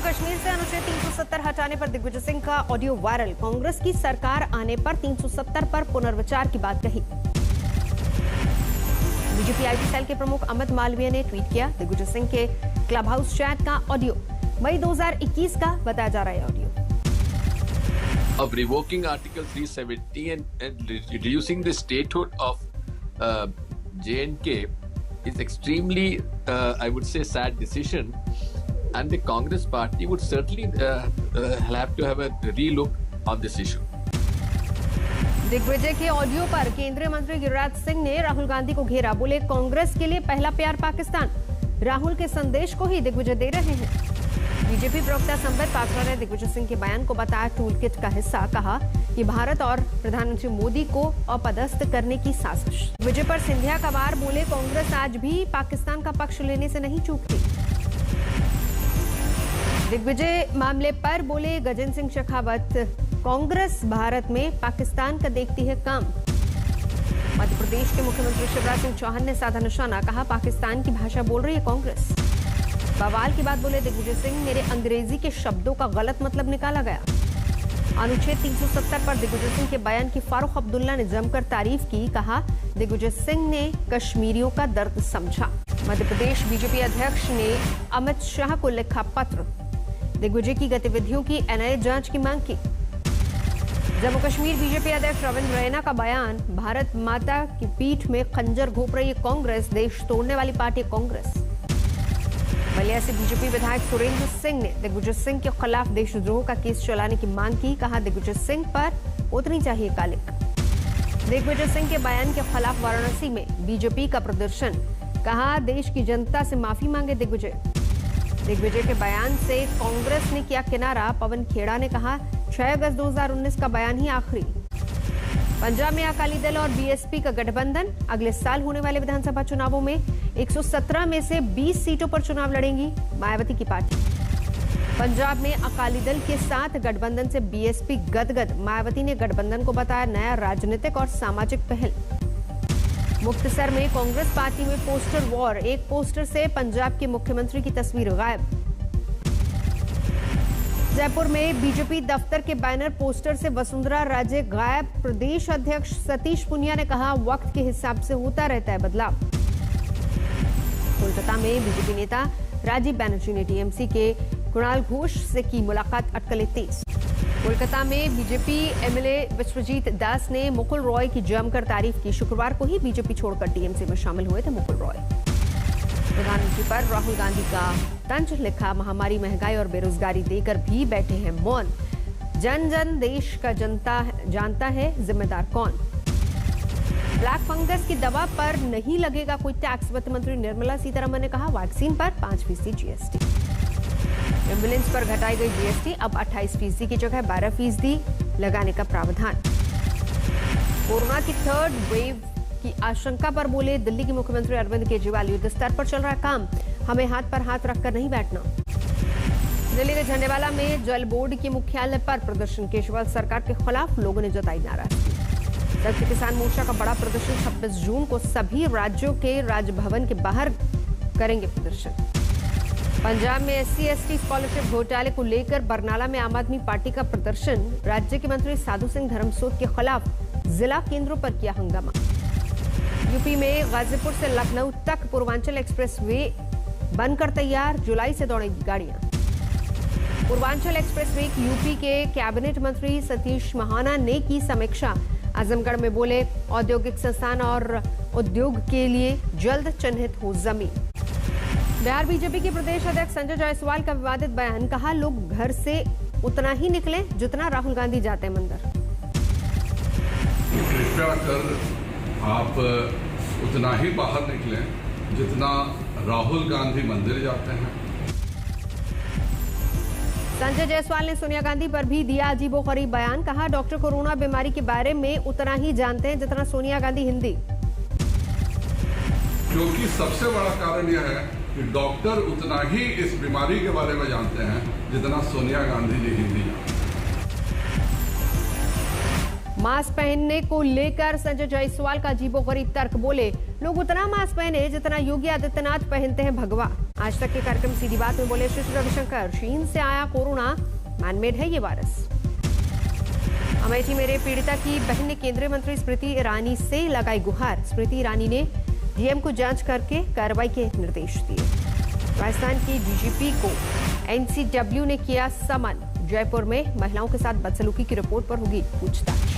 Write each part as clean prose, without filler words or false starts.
कश्मीर से अनुच्छेद 370 हटाने पर दिग्विजय सिंह का ऑडियो वायरल। कांग्रेस की सरकार आने पर 370 पर पुनर्विचार की बात कही। बीजेपी आईटी सेल के प्रमुख अमित मालवीय ने ट्वीट किया, दिग्विजय सिंह के क्लब हाउस चैट का ऑडियो मई 2021 का बताया जा रहा है audio. Of revoking Article 370 and reducing the statehood of J&K is extremely, I would say, sad decision, and the Congress party would certainly have to have a relook on this issue. Digvijay के audio पर केंद्रीय मंत्री गिरिराज सिंह ने राहुल गांधी को घेरा, बोले कांग्रेस के लिए पहला प्यार पाकिस्तान। राहुल के संदेश को ही दिग्विजय दे रहे हैं। बीजेपी प्रवक्ता संबित पात्रा ने दिग्विजय सिंह के बयान को बताया टूल किट का हिस्सा, कहा कि भारत और प्रधानमंत्री मोदी को अपदस्थ करने की साजिश। दिग्विजय पर सिंधिया का वार, बोले कांग्रेस आज भी पाकिस्तान का पक्ष लेने से नहीं चूकती। दिग्विजय मामले पर बोले गजेंद्र सिंह शेखावत, कांग्रेस भारत में पाकिस्तान का देखती है काम। मध्य प्रदेश के मुख्यमंत्री शिवराज सिंह चौहान ने साधा निशाना, कहा पाकिस्तान की भाषा बोल रही है कांग्रेस। बवाल की बात बोले दिग्विजय सिंह, मेरे अंग्रेजी के शब्दों का गलत मतलब निकाला गया। अनुच्छेद 370 पर दिग्विजय सिंह के बयान की फारूक अब्दुल्ला ने जमकर तारीफ की, कहा दिग्विजय सिंह ने कश्मीरियों का दर्द समझा। मध्य प्रदेश बीजेपी अध्यक्ष ने अमित शाह को लिखा पत्र, दिग्विजय की गतिविधियों की एनआईए जांच की मांग की। जम्मू कश्मीर बीजेपी अध्यक्ष रविंद्र रैना का बयान, भारत माता की पीठ में खंजर घोंप रही कांग्रेस, देश तोड़ने वाली पार्टी कांग्रेस। बलिया से बीजेपी विधायक सुरेंद्र सिंह ने दिग्विजय सिंह के खिलाफ देशद्रोह का केस चलाने की मांग की, कहा दिग्विजय सिंह पर उतनी चाहिए कालिक। दिग्विजय सिंह के बयान के खिलाफ वाराणसी में बीजेपी का प्रदर्शन, कहा देश की जनता से माफी मांगे दिग्विजय। दिग्विजय के बयान से कांग्रेस ने किया किनारा, पवन खेड़ा ने कहा 6 अगस्त 2019 का बयान ही आखिरी। पंजाब में अकाली दल और बीएसपी का गठबंधन, अगले साल होने वाले विधानसभा चुनावों में 117 में से 20 सीटों पर चुनाव लड़ेंगी मायावती की पार्टी। पंजाब में अकाली दल के साथ गठबंधन से बीएसपी गदगद, मायावती ने गठबंधन को बताया नया राजनीतिक और सामाजिक पहल। मुक्तसर में कांग्रेस पार्टी में पोस्टर वॉर, एक पोस्टर से पंजाब के मुख्यमंत्री की तस्वीर गायब। जयपुर में बीजेपी दफ्तर के बैनर पोस्टर से वसुंधरा राजे गायब। प्रदेश अध्यक्ष सतीश पुनिया ने कहा वक्त के हिसाब से होता रहता है बदलाव। कोलकाता में बीजेपी नेता राजीव बैनर्जी ने टीएमसी के कुणाल घोष से की मुलाकात, अटकलें तेज। कोलकाता में बीजेपी एमएलए विश्वजीत दास ने मुकुल रॉय की जमकर तारीफ की। शुक्रवार को ही बीजेपी छोड़कर टीएमसी में शामिल हुए थे मुकुल रॉय। प्रधानमंत्री पर राहुल गांधी का तंज, लिखा महामारी, महंगाई और बेरोजगारी देकर भी बैठे हैं मौन। जन जन देश का जनता जानता है जिम्मेदार कौन। ब्लैक फंगस की दवा पर नहीं लगेगा कोई टैक्स, वित्त मंत्री निर्मला सीतारमण ने कहा वैक्सीन पर 5% जीएसटी। एम्बुलेंस पर घटाई गई जीएसटी, अब 28% की जगह 12% लगाने का प्रावधान। कोरोना की 3rd वेव की आशंका पर बोले दिल्ली के मुख्यमंत्री अरविंद केजरीवाल, युद्ध स्तर पर चल रहा काम, हमें हाथ पर हाथ रखकर नहीं बैठना। दिल्ली के झंडेवाला में जल बोर्ड के मुख्यालय पर प्रदर्शन, केजरीवाल सरकार के खिलाफ लोगों ने जताई नाराजगी। संयुक्त किसान मोर्चा का बड़ा प्रदर्शन, 26 जून को सभी राज्यों के राजभवन के बाहर करेंगे प्रदर्शन। पंजाब में SC/ST स्कॉलरशिप घोटाले को लेकर बरनाला में आम आदमी पार्टी का प्रदर्शन, राज्य के मंत्री साधु सिंह धर्मसोत के खिलाफ जिला केंद्रों पर किया हंगामा। यूपी में गाजीपुर से लखनऊ तक पूर्वांचल एक्सप्रेसवे बनकर तैयार, जुलाई से दौड़ेंगी गाड़ियां। पूर्वांचल एक्सप्रेसवे की यूपी के कैबिनेट मंत्री सतीश महाना ने की समीक्षा। आजमगढ़ में बोले औद्योगिक संस्थान और उद्योग के लिए जल्द चिन्हित हो जमीन। बिहार बीजेपी के प्रदेश अध्यक्ष संजय जायसवाल का विवादित बयान, कहा लोग घर से उतना ही निकले जितना राहुल गांधी जाते हैं मंदिर। कृपया कर आप उतना ही बाहर निकलें जितना राहुल गांधी मंदिर जाते हैं। संजय जायसवाल ने सोनिया गांधी पर भी दिया अजीबोगरीब बयान, कहा डॉक्टर कोरोना बीमारी के बारे में उतना ही जानते हैं जितना सोनिया गांधी हिंदी। क्योंकि सबसे बड़ा कारण यह है कि डॉक्टर उतना ही इस बीमारी के बारे में जानते हैं जितना सोनिया गांधी जी हिंदी जानते हैं। मास्क पहनने को लेकर संजय जायसवाल का अजीबोगरीब तर्क, बोले लोग उतना मास्क पहने जितना योगी आदित्यनाथ पहनते हैं भगवा। आज तक के कार्यक्रम सीधी बात में बोले श्री रविशंकर, चीन से आया कोरोना मैनमेड है ये वायरस। अमेठी में पीड़िता की बहन ने केंद्रीय मंत्री स्मृति ईरानी से लगाई गुहार। स्मृति ईरानी ने डीएम को जांच करके कार्रवाई के निर्देश दिए। राजस्थान की डीजीपी को एनसीडब्ल्यू ने किया समन। जयपुर में महिलाओं के साथ बदसलूकी की रिपोर्ट पर होगी पूछताछ।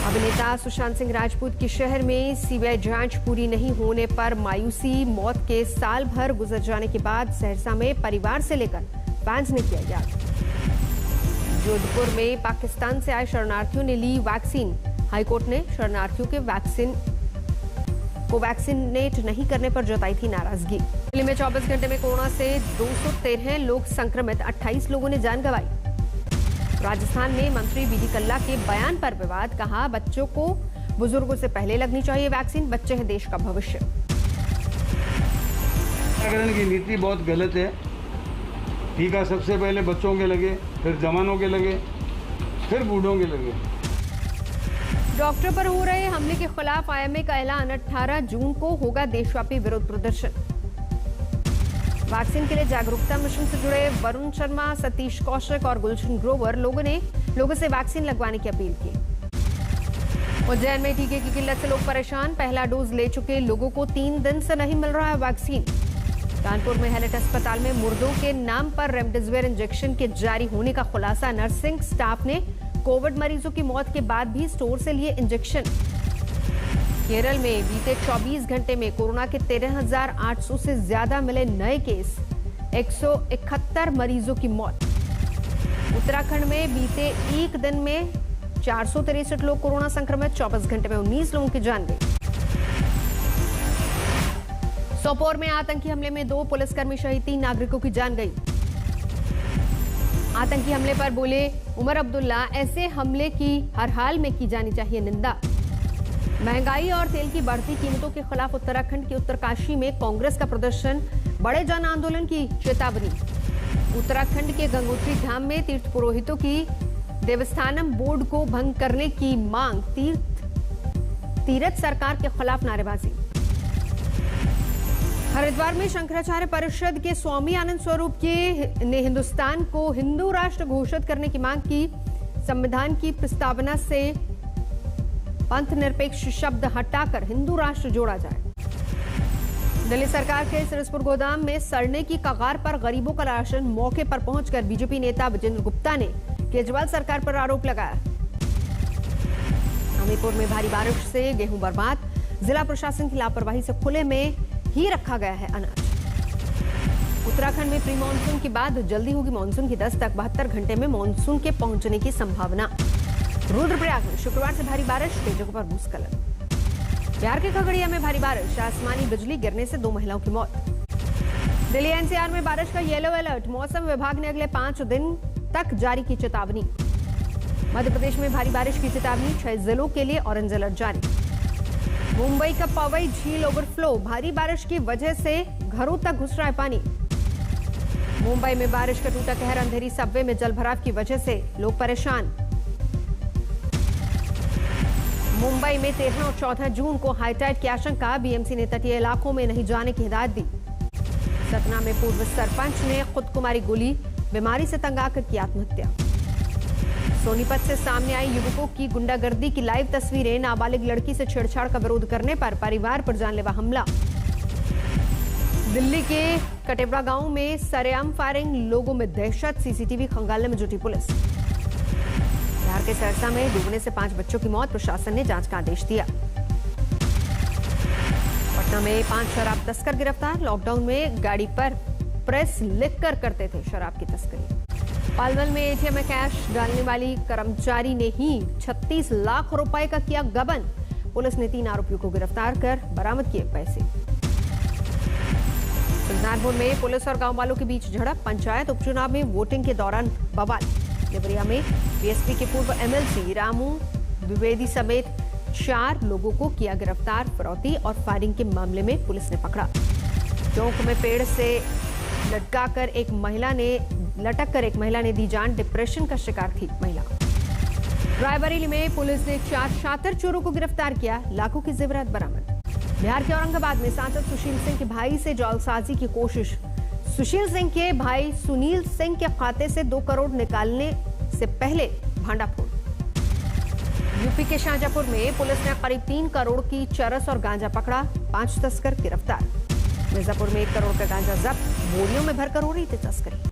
अभिनेता सुशांत सिंह राजपूत की शहर में सीबीआई जांच पूरी नहीं होने पर मायूसी। मौत के साल भर गुजर जाने के बाद सहरसा में परिवार से लेकर फैंस ने किया याद। जोधपुर में पाकिस्तान से आए शरणार्थियों ने ली वैक्सीन। हाईकोर्ट ने शरणार्थियों के वैक्सीन को वैक्सीनेट नहीं करने पर जताई थी नाराजगी। दिल्ली में 24 घंटे में कोरोना से 213 लोग संक्रमित, 28 लोगों ने जान गंवाई। राजस्थान में मंत्री बीडी कल्ला के बयान पर विवाद, कहा बच्चों को बुजुर्गों से पहले लगनी चाहिए वैक्सीन, बच्चे हैं देश का भविष्य। टीकाकरण की नीति बहुत गलत है। टीका सबसे पहले बच्चों के लगे, फिर जवानों के लगे, फिर बूढ़ों के लगे। डॉक्टर पर हो रहे हमले के खिलाफ आईएमए का ऐलान, 18 जून को होगा देशव्यापी विरोध प्रदर्शन। वैक्सीन के लिए जागरूकता मिशन से जुड़े वरुण शर्मा, सतीश कौशिक और गुलशन ग्रोवर लोगों से वैक्सीन लगवाने की अपील की। उज्जैन में टीके की किल्लत से लोग परेशान, पहला डोज ले चुके लोगों को 3 दिन से नहीं मिल रहा है वैक्सीन। कानपुर में हैलेट अस्पताल में मुर्दों के नाम पर रेमडेसिविर इंजेक्शन के जारी होने का खुलासा। नर्सिंग स्टाफ ने कोविड मरीजों की मौत के बाद भी स्टोर से लिए इंजेक्शन। केरल में बीते 24 घंटे में कोरोना के 13,800 से ज्यादा मिले नए केस, 171 मरीजों की मौत। उत्तराखंड में बीते एक दिन में 463 लोग कोरोना संक्रमित, 24 घंटे में 19 लोगों की जान गई। सोपोर में आतंकी हमले में 2 पुलिसकर्मी शहीद, 3 नागरिकों की जान गई। आतंकी हमले पर बोले उमर अब्दुल्ला, ऐसे हमले की हर हाल में की जानी चाहिए निंदा। महंगाई और तेल की बढ़ती कीमतों के खिलाफ उत्तराखंड के उत्तरकाशी में कांग्रेस का प्रदर्शन, बड़े जन आंदोलन की चेतावनी। उत्तराखंड के गंगोत्री धाम में तीर्थ पुरोहितों की देवस्थानम बोर्ड को भंग करने की मांग, तीर्थ सरकार के खिलाफ नारेबाजी। हरिद्वार में शंकराचार्य परिषद के स्वामी आनंद स्वरूप ने हिंदुस्तान को हिंदू राष्ट्र घोषित करने की मांग की। संविधान की प्रस्तावना से पंथ निरपेक्ष शब्द हटाकर हिंदू राष्ट्र जोड़ा जाए। दिल्ली सरकार के सिरसपुर गोदाम में सड़ने की कगार पर गरीबों का राशन, मौके पर पहुंचकर बीजेपी नेता विजेंद्र गुप्ता ने केजरीवाल सरकार पर आरोप लगाया। हमीरपुर में भारी बारिश से गेहूं बर्बाद, जिला प्रशासन की लापरवाही से खुले में ही रखा गया है अनाज। उत्तराखंड में प्री मानसून के बाद जल्दी होगी मानसून की दस्तक, 72 घंटे में मानसून के पहुंचने की संभावना। रुद्रप्रयाग में शुक्रवार से भारी बारिश, कई जगहों पर भूस्खलन। बिहार के खगड़िया में भारी बारिश, आसमानी बिजली गिरने से 2 महिलाओं की मौत। दिल्ली एनसीआर में बारिश का येलो अलर्ट, मौसम विभाग ने अगले 5 दिन तक जारी की चेतावनी। मध्य प्रदेश में भारी बारिश की चेतावनी, 6 जिलों के लिए ऑरेंज अलर्ट जारी। मुंबई का पवई झील ओवरफ्लो, भारी बारिश की वजह से घरों तक घुस रहा है पानी। मुंबई में बारिश का टूटा कहर, अंधेरी सबवे में जलभराव की वजह से लोग परेशान। मुंबई में 13 और 14 जून को हाईटाइड की आशंका, बीएमसी ने तटीय इलाकों में नहीं जाने की हिदायत दी। सतना में पूर्व सरपंच ने खुदकुमारी गोली, बीमारी से तंग आकर की आत्महत्या। सोनीपत से सामने आई युवकों की गुंडागर्दी की लाइव तस्वीरें, नाबालिग लड़की से छेड़छाड़ का विरोध करने पर परिवार पर जानलेवा हमला। दिल्ली के कटेबड़ा गांव में सरेआम फायरिंग, लोगों में दहशत, सीसीटीवी खंगालने में जुटी पुलिस। बिहार के सहरसा में डूबने से 5 बच्चों की मौत, प्रशासन ने जांच का आदेश दिया। पटना में 5 शराब तस्कर गिरफ्तार, लॉकडाउन में गाड़ी पर प्रेस लिखकर करते थे शराब की तस्करी। पालवल में एटीएम में कैश डालने वाली कर्मचारी ने ही 36 लाख रुपए का किया गबन, पुलिस ने 3 आरोपियों को गिरफ्तार कर बरामद किए पैसे। सुल्तानपुर में पुलिस और गांव वालों के बीच झड़प, पंचायत उपचुनाव में वोटिंग के दौरान बवाल। देवरिया में बीएसपी के पूर्व एमएलसी रामू द्विवेदी समेत 4 लोगों को किया गिरफ्तार, फिरौती और फायरिंग के मामले में पुलिस ने पकड़ा। टोंक में पेड़ से लटक कर एक महिला ने दी जान, डिप्रेशन का शिकार थी महिला। रायबरेली में पुलिस ने 4 शातिर चोरों को गिरफ्तार किया, लाखों की जेवरात बरामद। बिहार के औरंगाबाद में सांसद सुशील सिंह के भाई से जालसाजी की कोशिश। सुशील सिंह के भाई सुनील सिंह के खाते से 2 करोड़ निकालने से पहले भांडाफोड़। यूपी के शाहजहांपुर में पुलिस ने करीब 3 करोड़ की चरस और गांजा पकड़ा, 5 तस्कर गिरफ्तार। मिर्जापुर में 1 करोड़ का गांजा जब्त, बोरियों में भरकर हो रही थी तस्करी।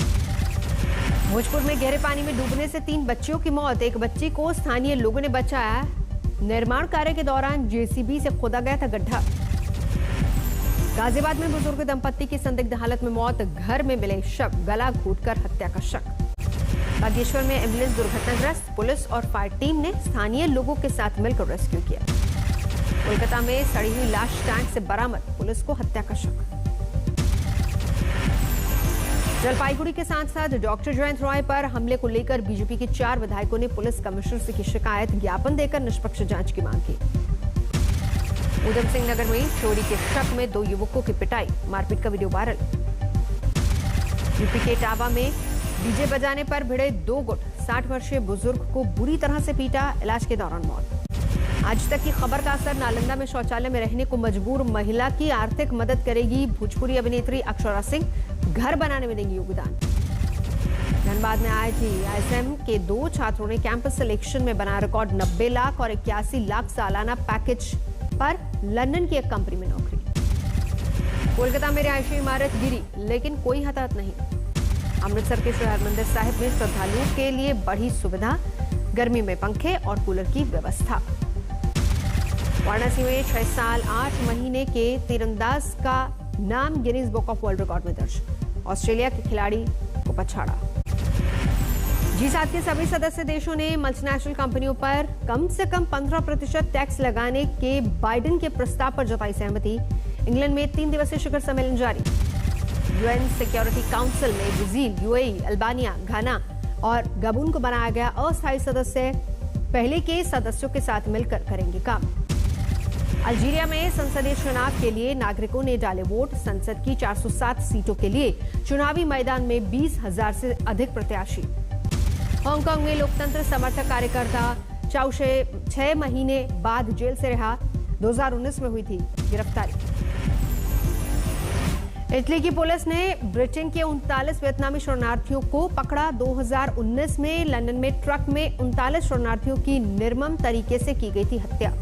भोजपुर में गहरे पानी में डूबने से 3 बच्चियों की मौत, एक बच्ची को स्थानीय लोगों ने बचाया। निर्माण कार्य के दौरान जेसीबी से खोदा गया था गड्ढा। गाजियाबाद में बुजुर्ग दंपत्ति की संदिग्ध हालत में मौत, घर में मिले शव, गला घोंटकर हत्या का शक। बागेश्वर में एम्बुलेंस दुर्घटनाग्रस्त, पुलिस और फायर टीम ने स्थानीय लोगों के साथ मिलकर रेस्क्यू किया। कोलकाता में सड़ी हुई लाश टैंक से बरामद, पुलिस को हत्या का शक। जलपाईगुड़ी के सांसद डॉक्टर जयंत रॉय पर हमले को लेकर बीजेपी के 4 विधायकों ने पुलिस कमिश्नर से की शिकायत, ज्ञापन देकर निष्पक्ष जांच की मांग की। उधम सिंह नगर में चोरी के शक में 2 युवकों की पिटाई, मारपीट का वीडियो वायरल। यूपी के इटावा में डीजे बजाने पर भिड़े 2 गुट, 60 वर्षीय बुजुर्ग को बुरी तरह से पीटा, इलाज के दौरान मौत। आज तक की खबर का असर, नालंदा में शौचालय में रहने को मजबूर महिला की आर्थिक मदद करेगी भोजपुरी अभिनेत्री अक्षरा सिंह, घर बनाने में देंगी योगदान। धनबाद में IISM के 2 छात्रों ने कैंपस सिलेक्शन में बनाया रिकॉर्ड, 90 लाख और 81 लाख सालाना पैकेज पर लंदन की एक कंपनी में नौकरी। कोलकाता में रिहायशी इमारत गिरी लेकिन कोई हताहत नहीं। अमृतसर के श्री हरमंदिर साहिब में श्रद्धालुओं के लिए बढ़ी सुविधा, गर्मी में पंखे और कूलर की व्यवस्था। वाराणसी में 6 साल 8 महीने के तीरंदाज का नाम Guinness book of world record में दर्ज, ऑस्ट्रेलिया के खिलाड़ी को पछाड़ा। G7 के सभी सदस्य देशों ने मल्टीनेशनल कंपनियों पर कम से कम 15% टैक्स लगाने के बाइडेन के प्रस्ताव पर जताई सहमति। इंग्लैंड में 3 दिवसीय शिखर सम्मेलन जारी। UN सिक्योरिटी काउंसिल में ब्राजील, UAE, अल्बानिया, घाना और गबून को बनाया गया अस्थायी सदस्य, पहले के सदस्यों के साथ मिलकर करेंगे काम। अल्जीरिया में संसदीय चुनाव के लिए नागरिकों ने डाले वोट, संसद की 407 सीटों के लिए चुनावी मैदान में 20,000 से अधिक प्रत्याशी। हांगकांग में लोकतंत्र समर्थक कार्यकर्ता चाउ शे 6 महीने बाद जेल से रिहा, 2019 में हुई थी गिरफ्तारी। इटली की पुलिस ने ब्रिटेन के 39 वियतनामी शरणार्थियों को पकड़ा। 2019 में लंदन में ट्रक में 39 शरणार्थियों की निर्मम तरीके से की गई थी हत्या।